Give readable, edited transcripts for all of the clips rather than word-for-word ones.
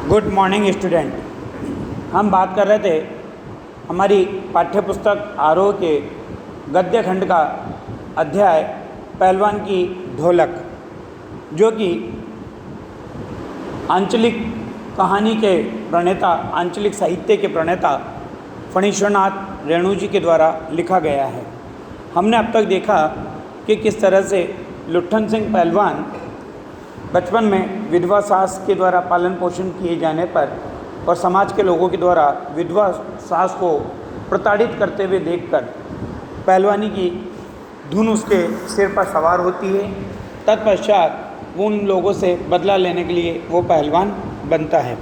Good morning student. हम बात कर रहे थे हमारी पाठ्य पुस्तक आरोह के गद्य खंड का अध्याय पहलवान की ढोलक, जो कि आंचलिक कहानी के प्रणेता, आंचलिक साहित्य के प्रणेता फणीश्वरनाथ रेणु जी के द्वारा लिखा गया है। हमने अब तक देखा कि किस तरह से लुट्ठन सिंह पहलवान बचपन में विधवा सास के द्वारा पालन पोषण किए जाने पर और समाज के लोगों के द्वारा विधवा सास को प्रताड़ित करते हुए देखकर पहलवानी की धुन उसके सिर पर सवार होती है। तत्पश्चात वो उन लोगों से बदला लेने के लिए वो पहलवान बनता है।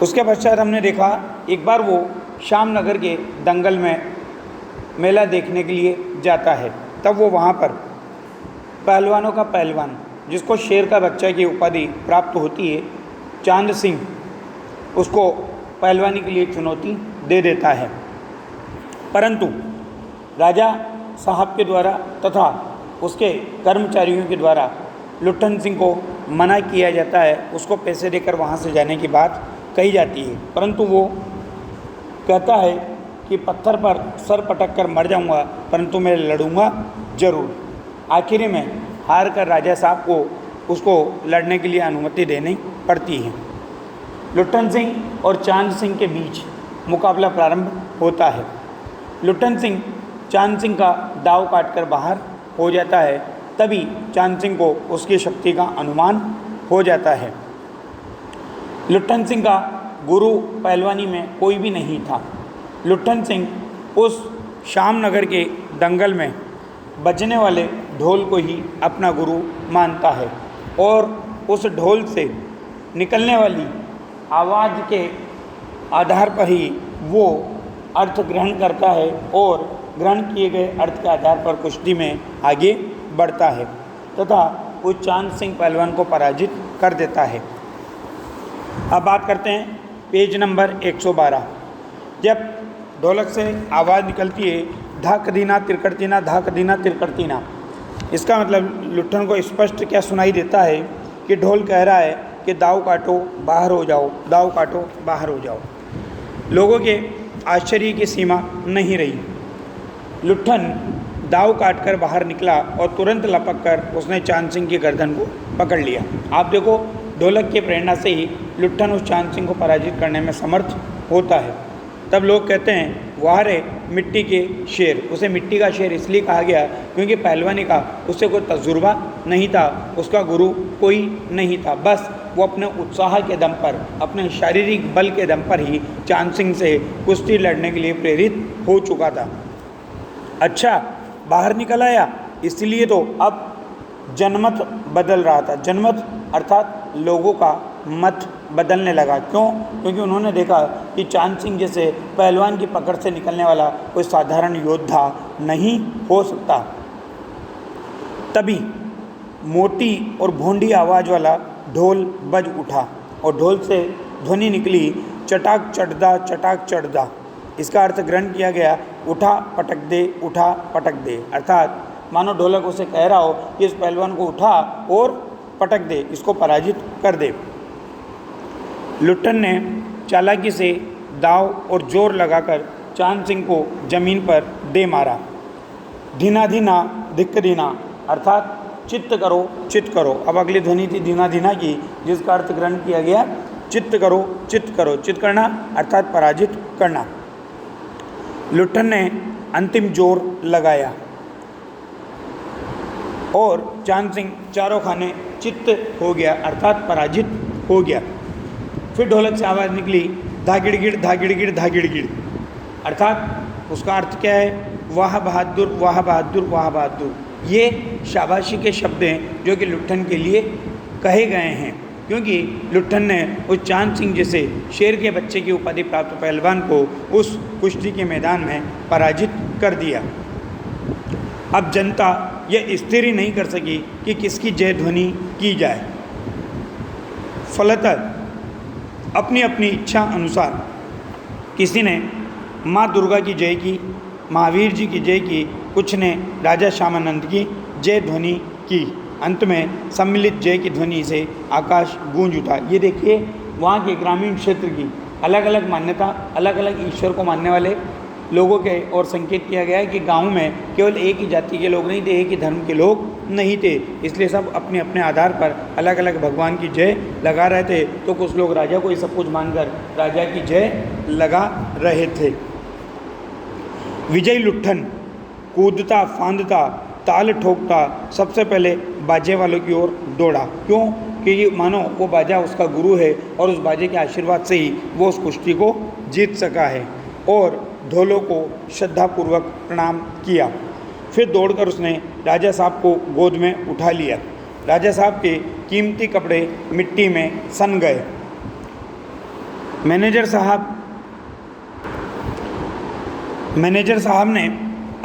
उसके पश्चात हमने देखा एक बार वो श्याम नगर के दंगल में मेला देखने के लिए जाता है। तब वो वहाँ पर पहलवानों का पहलवान, जिसको शेर का बच्चा की उपाधि प्राप्त होती है, चांद सिंह, उसको पहलवानी के लिए चुनौती दे देता है। परंतु राजा साहब के द्वारा तथा उसके कर्मचारियों के द्वारा लुट्ठन सिंह को मना किया जाता है। उसको पैसे देकर वहाँ से जाने की बात कही जाती है, परंतु वो कहता है कि पत्थर पर सर पटक कर मर जाऊँगा, परंतु मैं लड़ूंगा जरूर। आखिर में हार कर राजा साहब को उसको लड़ने के लिए अनुमति देनी पड़ती है। लुट्ठन सिंह और चांद सिंह के बीच मुकाबला प्रारंभ होता है। लुट्ठन सिंह चांद सिंह का दाव काटकर बाहर हो जाता है। तभी चांद सिंह को उसकी शक्ति का अनुमान हो जाता है। लुट्ठन सिंह का गुरु पहलवानी में कोई भी नहीं था। लुट्ठन सिंह उस श्याम नगर के दंगल में बजने वाले ढोल को ही अपना गुरु मानता है और उस ढोल से निकलने वाली आवाज़ के आधार पर ही वो अर्थ ग्रहण करता है और ग्रहण किए गए अर्थ के आधार पर कुश्ती में आगे बढ़ता है तथा वो चांद सिंह पहलवान को पराजित कर देता है। अब बात करते हैं पेज नंबर 112। जब ढोलक से आवाज़ निकलती है धाक दीना तिरकड़तीना, धाक दीना तिरकड़तीना, इसका मतलब लुट्ठन को स्पष्ट क्या सुनाई देता है कि ढोल कह रहा है कि दाव काटो बाहर हो जाओ, दाव काटो बाहर हो जाओ। लोगों के आश्चर्य की सीमा नहीं रही। लुट्ठन दाव काटकर बाहर निकला और तुरंत लपक कर उसने चांद सिंह की गर्दन को पकड़ लिया। आप देखो, ढोलक की प्रेरणा से ही लुट्ठन उस चांद सिंह को पराजित करने में समर्थ होता है। तब लोग कहते हैं वाह रे मिट्टी के शेर। उसे मिट्टी का शेर इसलिए कहा गया क्योंकि पहलवानी का उससे कोई तजुर्बा नहीं था, उसका गुरु कोई नहीं था। बस वो अपने उत्साह के दम पर, अपने शारीरिक बल के दम पर ही चांद सिंह से कुश्ती लड़ने के लिए प्रेरित हो चुका था। अच्छा, बाहर निकल आया, इसलिए तो अब जनमत बदल रहा था। जनमत अर्थात लोगों का मत बदलने लगा। क्यों? क्योंकि उन्होंने देखा कि चांद सिंह जैसे पहलवान की पकड़ से निकलने वाला कोई साधारण योद्धा नहीं हो सकता। तभी मोटी और भोंडी आवाज़ वाला ढोल बज उठा और ढोल से ध्वनि निकली चटाक चढ़दा, चटाक चढ़दा। इसका अर्थ ग्रहण किया गया उठा पटक दे, उठा पटक दे। अर्थात मानो ढोलक उसे कह रहा हो कि इस पहलवान को उठा और पटक दे, इसको पराजित कर दे। लुट्ठन ने चालाकी से दाव और जोर लगाकर चांद सिंह को जमीन पर दे मारा। धीना धीना धिक्क दीना, अर्थात चित्त करो चित्त करो। अब अगली ध्वनि थी धीना धीना की, जिसका अर्थ ग्रहण किया गया चित्त करो चित्त करो। चित्त करना अर्थात पराजित करना। लुट्ठन ने अंतिम जोर लगाया और चांद सिंह चारों खाने चित्त हो गया, अर्थात पराजित हो गया। फिर ढोलक से आवाज़ निकली धागिड़गिड़ धागिड़गिड़ धागिड़गिड़, अर्थात उसका अर्थ क्या है? वाह बहादुर, वाह बहादुर, वाह बहादुर। ये शाबाशी के शब्द हैं जो कि लुट्ठन के लिए कहे गए हैं, क्योंकि लुट्ठन ने उस चांद सिंह जैसे शेर के बच्चे की उपाधि प्राप्त पहलवान को उस कुश्ती के मैदान में पराजित कर दिया। अब जनता यह स्थिर ही नहीं कर सकी कि किसकी जय ध्वनि की जाए। फलतः अपनी अपनी इच्छा अनुसार किसी ने माँ दुर्गा की जय की, महावीर जी की जय की, कुछ ने राजा श्यामानंद की जय ध्वनि की। अंत में सम्मिलित जय की ध्वनि से आकाश गूंज उठा। ये देखिए वहाँ के ग्रामीण क्षेत्र की अलग अलग मान्यता, अलग अलग ईश्वर को मानने वाले लोगों के और संकेत किया गया है कि गांव में केवल एक ही जाति के लोग नहीं थे, एक ही धर्म के लोग नहीं थे, इसलिए सब अपने अपने आधार पर अलग अलग भगवान की जय लगा रहे थे। तो कुछ लोग राजा को ही सब कुछ मानकर राजा की जय लगा रहे थे। विजय लुट्ठन कूदता फांदता ताल ठोकता सबसे पहले बाजे वालों की ओर दौड़ा। क्यों? कि मानो वो बाजा उसका गुरु है और उस बाजे के आशीर्वाद से ही वो उस कुश्ती को जीत सका है। और ढोलों को श्रद्धापूर्वक प्रणाम किया। फिर दौड़कर उसने राजा साहब को गोद में उठा लिया। राजा साहब के कीमती कपड़े मिट्टी में सन गए। मैनेजर साहब ने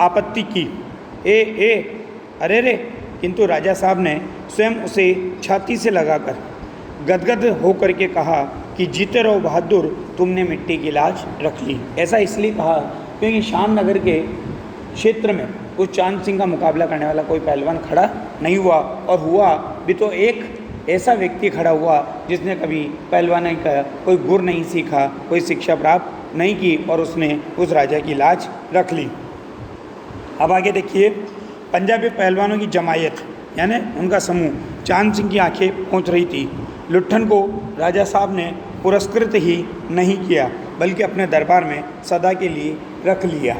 आपत्ति की, अरे रे, किंतु राजा साहब ने स्वयं उसे छाती से लगाकर गदगद होकर के कहा कि जीते रहो बहादुर, तुमने मिट्टी की लाज रख ली। ऐसा इसलिए कहा क्योंकि शाम नगर के क्षेत्र में उस चांद सिंह का मुकाबला करने वाला कोई पहलवान खड़ा नहीं हुआ, और हुआ भी तो एक ऐसा व्यक्ति खड़ा हुआ जिसने कभी पहलवानी का कोई गुर नहीं सीखा, कोई शिक्षा प्राप्त नहीं की, और उसने उस राजा की लाज रख ली। अब आगे देखिए, पंजाबी पहलवानों की जमायत यानी उनका समूह चांद सिंह की आंखें पहुँच रही थी। लुट्ठन को राजा साहब ने पुरस्कृत ही नहीं किया बल्कि अपने दरबार में सदा के लिए रख लिया।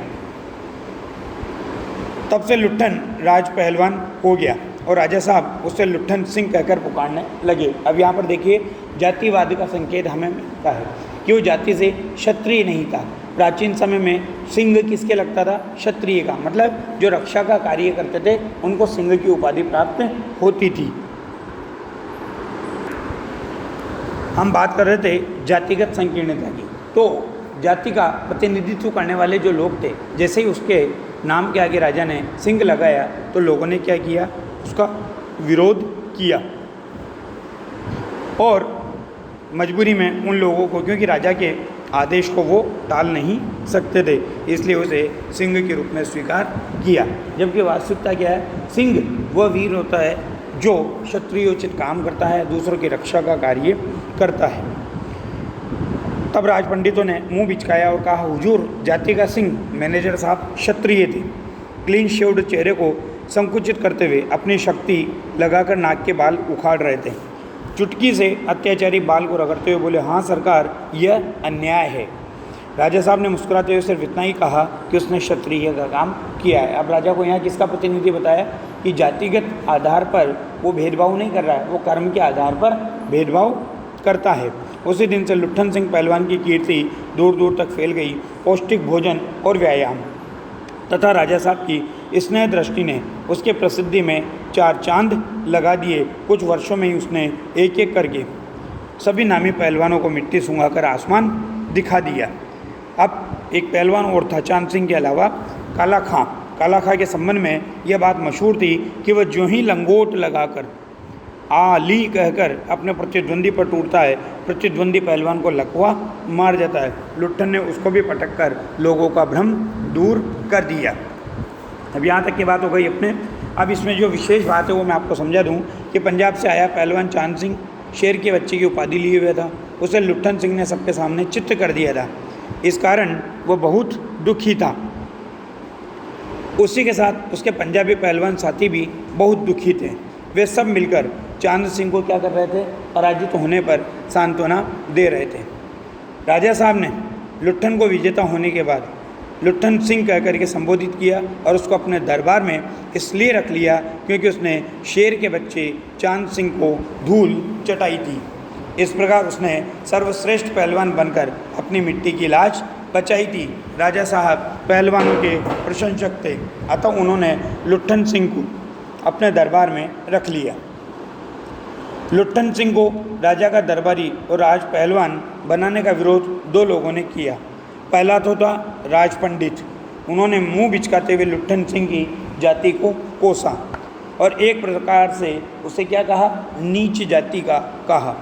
तब से लुट्ठन राज पहलवान हो गया और राजा साहब उससे लुट्ठन सिंह कहकर पुकारने लगे। अब यहाँ पर देखिए, जातिवाद का संकेत हमें मिलता है कि वो जाति से क्षत्रिय नहीं था। प्राचीन समय में सिंह किसके लगता था? क्षत्रिय का, मतलब जो रक्षा का कार्य करते थे उनको सिंह की उपाधि प्राप्त होती थी। हम बात कर रहे थे जातिगत संकीर्णता की, तो जाति का प्रतिनिधित्व करने वाले जो लोग थे, जैसे ही उसके नाम के आगे राजा ने सिंह लगाया तो लोगों ने क्या किया? उसका विरोध किया और मजबूरी में उन लोगों को, क्योंकि राजा के आदेश को वो टाल नहीं सकते थे, इसलिए उसे सिंह के रूप में स्वीकार किया। जबकि वास्तविकता क्या है? सिंह वह वीर होता है जो क्षत्रियोचित काम करता है, दूसरों की रक्षा का कार्य करता है। तब राज पंडितों ने मुंह बिचकाया और कहा, हुजूर, जाति का सिंह मैनेजर साहब क्षत्रिय थे। क्लीन शेव्ड चेहरे को संकुचित करते हुए अपनी शक्ति लगाकर नाक के बाल उखाड़ रहे थे। चुटकी से अत्याचारी बाल को रगड़ते हुए बोले, हाँ सरकार, यह अन्याय है। राजा साहब ने मुस्कुराते हुए सिर्फ इतना ही कहा कि उसने क्षत्रिय का काम किया है। अब राजा को यहाँ किसका प्रतिनिधि बताया कि जातिगत आधार पर वो भेदभाव नहीं कर रहा है, वो कर्म के आधार पर भेदभाव करता है। उसी दिन से लुट्ठन सिंह पहलवान की कीर्ति दूर दूर तक फैल गई। पौष्टिक भोजन और व्यायाम तथा राजा साहब की स्नेह दृष्टि ने उसके प्रसिद्धि में चार चांद लगा दिए। कुछ वर्षों में ही उसने एक एक करके सभी नामी पहलवानों को मिट्टी सूंघाकर आसमान दिखा दिया। अब एक पहलवान और था चांद सिंह के अलावा, काला खां। काला खां के संबंध में यह बात मशहूर थी कि वह जो ही लंगोट लगाकर आली कहकर अपने प्रतिद्वंदी पर टूटता है, प्रतिद्वंदी पहलवान को लकवा मार जाता है। लुट्ठन ने उसको भी पटक कर लोगों का भ्रम दूर कर दिया। अब यहाँ तक की बात हो गई अपने। अब इसमें जो विशेष बात है वो मैं आपको समझा दूँ कि पंजाब से आया पहलवान चांद सिंह शेर के बच्चे की उपाधि लिए हुए था। उसे लुट्ठन सिंह ने सबके सामने चित्त कर दिया था। इस कारण वो बहुत दुखी था। उसी के साथ उसके पंजाबी पहलवान साथी भी बहुत दुखी थे। वे सब मिलकर चांद सिंह को क्या कर रहे थे? पराजित होने पर सांत्वना दे रहे थे। राजा साहब ने लुट्ठन को विजेता होने के बाद लुट्ठन सिंह कह करके संबोधित किया और उसको अपने दरबार में इसलिए रख लिया क्योंकि उसने शेर के बच्चे चांद सिंह को धूल चटाई थी। इस प्रकार उसने सर्वश्रेष्ठ पहलवान बनकर अपनी मिट्टी की लाज बचाई थी। राजा साहब पहलवानों के प्रशंसक थे, अतः उन्होंने लुट्ठन सिंह को अपने दरबार में रख लिया। लुट्ठन सिंह को राजा का दरबारी और राज पहलवान बनाने का विरोध दो लोगों ने किया। पहला तो था राज पंडित। उन्होंने मुंह बिचकाते हुए लुट्ठन सिंह की जाति को कोसा और एक प्रकार से उसे क्या कहा? नीच जाति का कहा।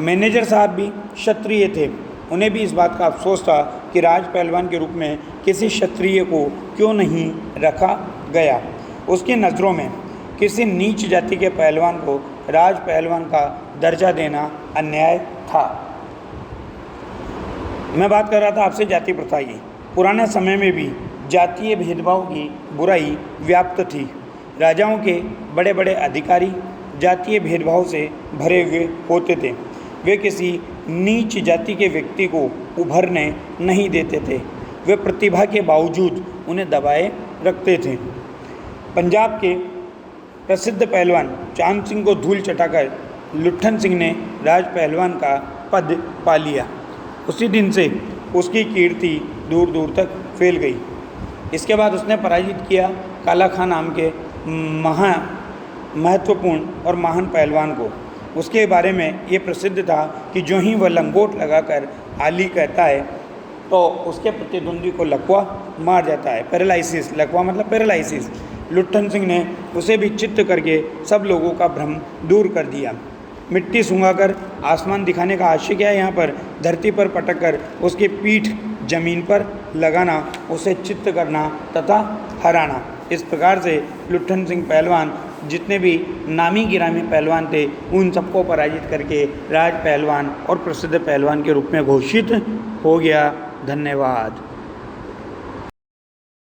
मैनेजर साहब भी क्षत्रिय थे। उन्हें भी इस बात का अफसोस था कि राज पहलवान के रूप में किसी क्षत्रिय को क्यों नहीं रखा गया। उसकी नज़रों में किसी नीच जाति के पहलवान को राज पहलवान का दर्जा देना अन्याय था। मैं बात कर रहा था आपसे जाति प्रथा की। पुराने समय में भी जातीय भेदभाव की बुराई व्याप्त थी। राजाओं के बड़े बड़े अधिकारी जातीय भेदभाव से भरे हुए होते थे। वे किसी नीच जाति के व्यक्ति को उभरने नहीं देते थे। वे प्रतिभा के बावजूद उन्हें दबाए रखते थे। पंजाब के प्रसिद्ध पहलवान चांद सिंह को धूल चटाकर लुट्ठन सिंह ने राज पहलवान का पद पा लिया। उसी दिन से उसकी कीर्ति दूर दूर तक फैल गई। इसके बाद उसने पराजित किया काला खां नाम के महत्वपूर्ण और महान पहलवान को। उसके बारे में ये प्रसिद्ध था कि जो ही वह लंगोट लगाकर आली कहता है तो उसके प्रतिद्वंदी को लकवा मार जाता है। पैरालिसिस, लकवा मतलब पैरालिसिस। लुट्ठन सिंह ने उसे भी चित्त करके सब लोगों का भ्रम दूर कर दिया। मिट्टी सूंघाकर आसमान दिखाने का आशय क्या है? यहाँ पर धरती पर पटक कर उसकी पीठ जमीन पर लगाना, उसे चित्त करना तथा हराना। इस प्रकार से लुट्ठन सिंह पहलवान जितने भी नामी गिरामी पहलवान थे उन सबको पराजित करके राज पहलवान और प्रसिद्ध पहलवान के रूप में घोषित हो गया। धन्यवाद।